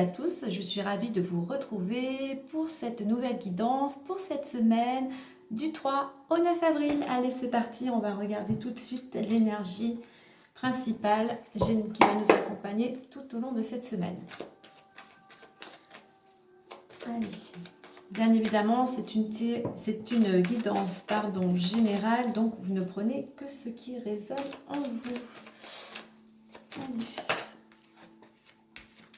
à tous, je suis ravie de vous retrouver pour cette nouvelle guidance, pour cette semaine du 3 au 9 avril. Allez, c'est parti, on va regarder tout de suite l'énergie principale qui va nous accompagner tout au long de cette semaine. Allez, bien évidemment, c'est une guidance générale, donc vous ne prenez que ce qui résonne en vous. Allez.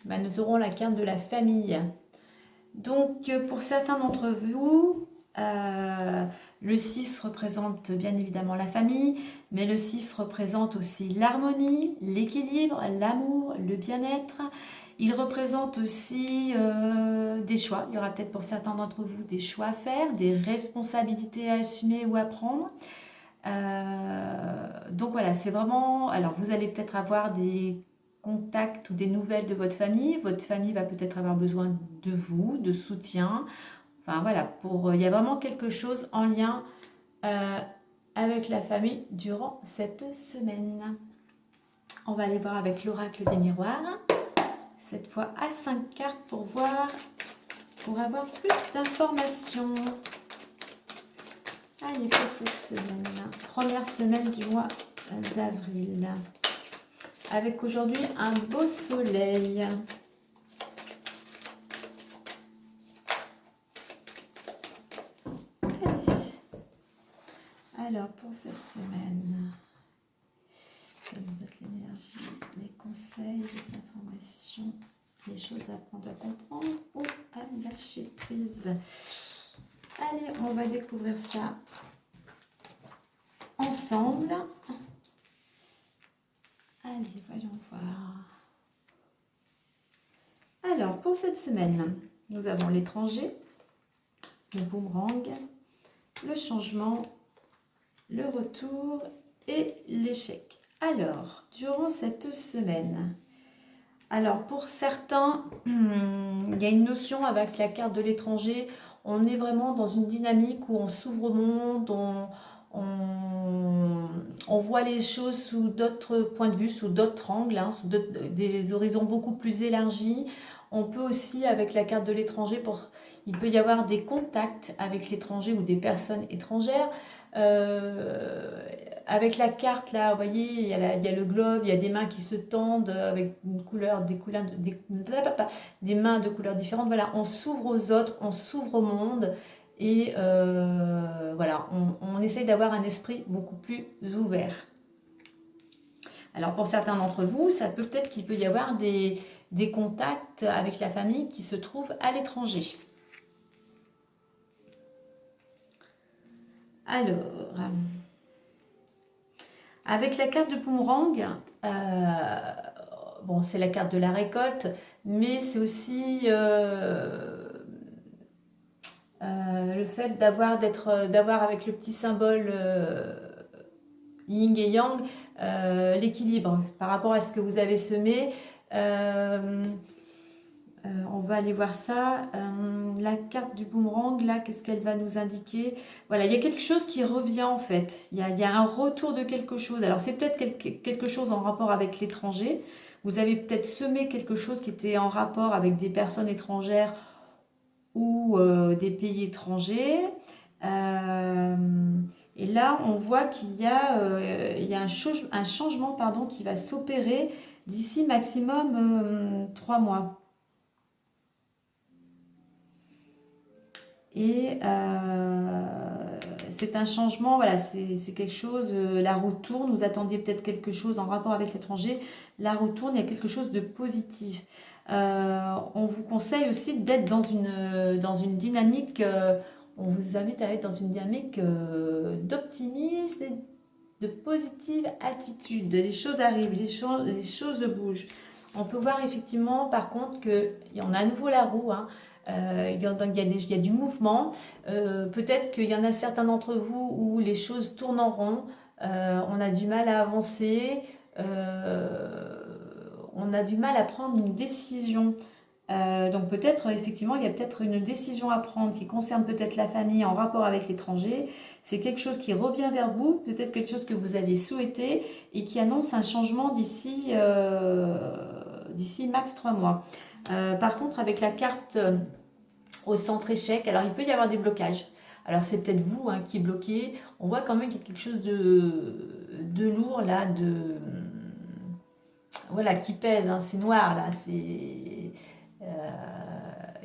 Ben, nous aurons la carte de la famille. Donc, pour certains d'entre vous, le 6 représente bien évidemment la famille, mais le 6 représente aussi l'harmonie, l'équilibre, l'amour, le bien-être. Il représente aussi des choix. Il y aura peut-être pour certains d'entre vous des choix à faire, des responsabilités à assumer ou à prendre. Donc voilà, c'est vraiment... Alors, vous allez peut-être avoir des contacts ou des nouvelles de votre famille. Votre famille va peut-être avoir besoin de vous, de soutien. Enfin voilà, il y a vraiment quelque chose en lien avec la famille durant cette semaine. On va aller voir avec l'oracle des miroirs. Cette fois à 5 cartes pour avoir plus d'informations. Allez, pour cette semaine, première semaine du mois d'avril. Avec aujourd'hui un beau soleil. Allez. Alors, pour cette semaine, quelle vous êtes l'énergie, les conseils, les informations, les choses à apprendre à comprendre ou à lâcher prise. Allez, on va découvrir ça ensemble. Allez, voyons voir. Alors, pour cette semaine, nous avons l'étranger, le boomerang, le changement, le retour et l'échec. Alors, durant cette semaine, pour certains, il y a une notion avec la carte de l'étranger, on est vraiment dans une dynamique où on s'ouvre au monde, on voit les choses sous d'autres points de vue, sous d'autres angles, sous des horizons beaucoup plus élargis. On peut aussi, avec la carte de l'étranger, il peut y avoir des contacts avec l'étranger ou des personnes étrangères. Avec la carte là, vous voyez, il y a le globe, il y a des mains qui se tendent avec des mains de couleurs différentes. Voilà, on s'ouvre aux autres, on s'ouvre au monde. Et voilà, on essaye d'avoir un esprit beaucoup plus ouvert. Alors pour certains d'entre vous, ça peut-être qu'il peut y avoir des contacts avec la famille qui se trouvent à l'étranger. Alors, avec la carte de boomerang, bon, c'est la carte de la récolte, mais c'est aussi le fait d'avoir avec le petit symbole yin et yang, l'équilibre par rapport à ce que vous avez semé. On va aller voir ça. La carte du boomerang, là, qu'est-ce qu'elle va nous indiquer? Voilà, il y a quelque chose qui revient en fait. Il y a un retour de quelque chose. Alors, c'est peut-être quelque chose en rapport avec l'étranger. Vous avez peut-être semé quelque chose qui était en rapport avec des personnes étrangères ou des pays étrangers. Et là, on voit qu'il y a un changement qui va s'opérer d'ici maximum 3 mois. Et c'est un changement, voilà, c'est quelque chose, la roue tourne, vous attendiez peut-être quelque chose en rapport avec l'étranger, la roue tourne, il y a quelque chose de positif. On vous conseille aussi d'être dans une dynamique, on vous invite à être dans une dynamique d'optimisme et de positive attitude. Les choses arrivent, les choses bougent. On peut voir effectivement par contre qu'il y en a à nouveau la roue, il y a du mouvement. Peut-être qu'il y en a certains d'entre vous où les choses tournent en rond, on a du mal à avancer, on a du mal à prendre une décision. Donc peut-être effectivement il y a peut-être une décision à prendre qui concerne peut-être la famille en rapport avec l'étranger. C'est quelque chose qui revient vers vous, peut-être quelque chose que vous aviez souhaité et qui annonce un changement d'ici max 3 mois. Par contre, avec la carte au centre échec, alors il peut y avoir des blocages. Alors c'est peut-être vous hein, qui bloquez. On voit quand même qu'il y a quelque chose de lourd là, voilà, qui pèse. Hein, c'est noir là.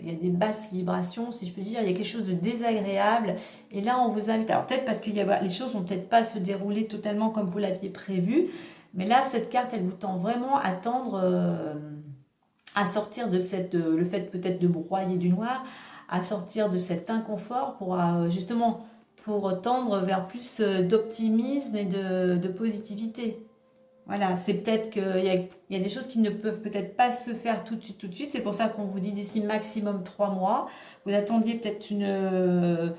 Il y a des basses vibrations, si je peux dire. Il y a quelque chose de désagréable. Et là, on vous invite. Alors peut-être parce que les choses vont peut-être pas se dérouler totalement comme vous l'aviez prévu. Mais là, cette carte, elle vous tend vraiment à tendre, à sortir de le fait peut-être de broyer du noir, à sortir de cet inconfort pour justement pour tendre vers plus d'optimisme et de positivité. Voilà, c'est peut-être qu'il y a des choses qui ne peuvent peut-être pas se faire tout de suite, tout de suite. C'est pour ça qu'on vous dit d'ici maximum 3 mois. Vous attendiez peut-être une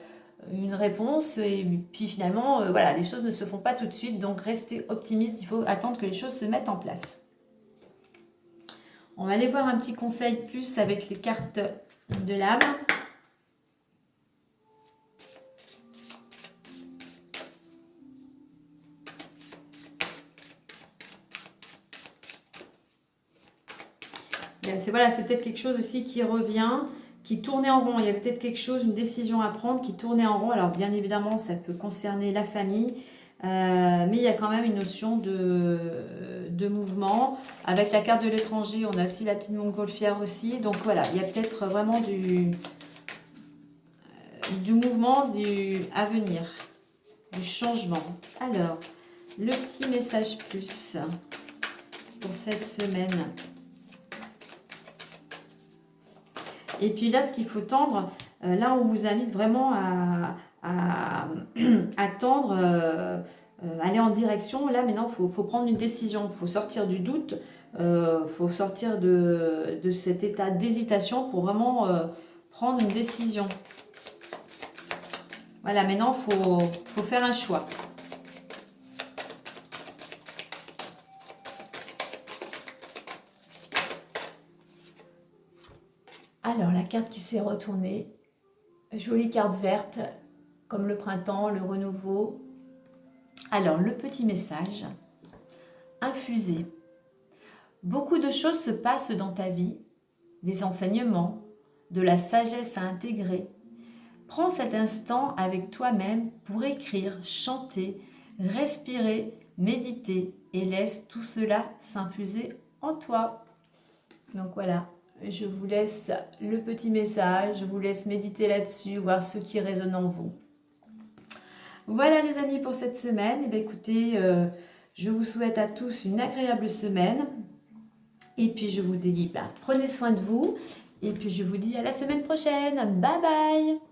réponse et puis finalement, voilà, les choses ne se font pas tout de suite. Donc restez optimiste, il faut attendre que les choses se mettent en place. On va aller voir un petit conseil plus avec les cartes de l'âme. C'est peut-être quelque chose aussi qui revient, qui tournait en rond. Il y a peut-être quelque chose, une décision à prendre qui tournait en rond. Alors bien évidemment, ça peut concerner la famille, mais il y a quand même une notion de mouvement. Avec la carte de l'étranger, on a aussi la petite montgolfière aussi. Donc voilà, il y a peut-être vraiment du mouvement à venir, du changement. Alors, le petit message plus pour cette semaine. Et puis là, ce qu'il faut tendre, là, on vous invite vraiment à tendre, aller en direction. Là, maintenant, il faut prendre une décision. Il faut sortir du doute. Il faut sortir de cet état d'hésitation pour vraiment prendre une décision. Voilà, maintenant, il faut faire un choix. Alors, la carte qui s'est retournée, jolie carte verte, comme le printemps, le renouveau. Alors, le petit message, infusé. Beaucoup de choses se passent dans ta vie, des enseignements, de la sagesse à intégrer. Prends cet instant avec toi-même pour écrire, chanter, respirer, méditer et laisse tout cela s'infuser en toi. Donc voilà. Je vous laisse le petit message, je vous laisse méditer là-dessus, voir ce qui résonne en vous. Voilà les amis pour cette semaine. Écoutez, je vous souhaite à tous une agréable semaine. Et puis je vous dis, prenez soin de vous. Et puis je vous dis à la semaine prochaine. Bye bye.